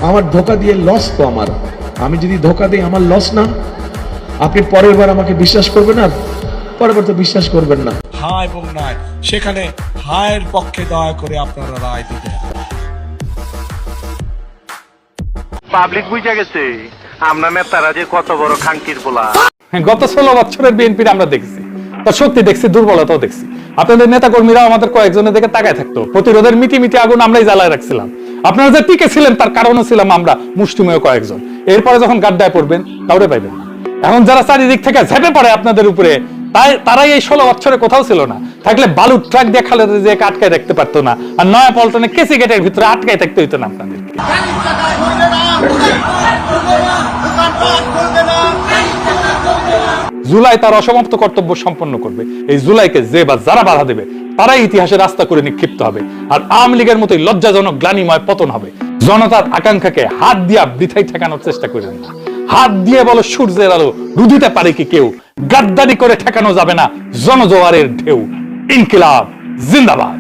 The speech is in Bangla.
আমার ধোকা দিয়ে লস তো আমার, আমি যদি ধোকা দিই আমার লস না? আপনি পরের বার আমাকে বিশ্বাস করবেন আর পরের বার তো বিশ্বাস করবেন না। হ্যাঁ এবং নয়, সেখানে হায়ের পক্ষে দয়া করে আপনারা রায় দিবেন। পাবলিক বুঝা গেছে আমরা নেতারা যে কত বড় খাঙ্কির পোলা। গত 16 বছরের বিএনপির আমরা দেখছি, তার শক্তি দেখছি, দুর্বলতাও দেখছি। আপনাদের নেতা কর্মীরা আমাদের কয়েকজনের দিকে তাকায় থাকতো, প্রতিরোধের মিটি মিটি আগুন আমরাই জ্বালায় রাখছিলাম। আপনারা যে টিকে ছিলেন তার কারণও ছিলাম আমরা মুষ্টিমেয় কয়েকজন। এরপরে যখন গাড্ডায় পড়বেন কাউরে পাইবেন না। এখন যারা চারিদিক থেকে ঝেপে পড়ে আপনাদের উপরে, তারাই এই 16 বছরে কোথাও ছিল না। থাকলে বালুর ট্রাক দিয়ে খালেদা যে আটকায় রাখতে পারতো না, আর নয়া পল্টনে কেসি গেটের ভিতরে আটকায় থাকতে হইতো না আপনাদের। জুলাই তার অসমাপ্ত কর্তব্য সম্পন্ন করবে। এই জুলাইকে যে বা যারা বাধা দেবে তারাই ইতিহাসে রাস্তা করে নিক্ষিপ্ত হবে, আর আওয়ামী লীগের মতোই লজ্জাজনক গ্লানিময় পতন হবে। জনতার আকাঙ্ক্ষাকে হাত দিয়া বৃথাই ঠেকানোর চেষ্টা করেন না। হাত দিয়ে বলো সূর্যের আলো রুদিতে পারে কি কেউ? গাদ্দারি করে ঠেকানো যাবে না জনজোয়ারের ঢেউ। ইনকিলাব জিন্দাবাদ।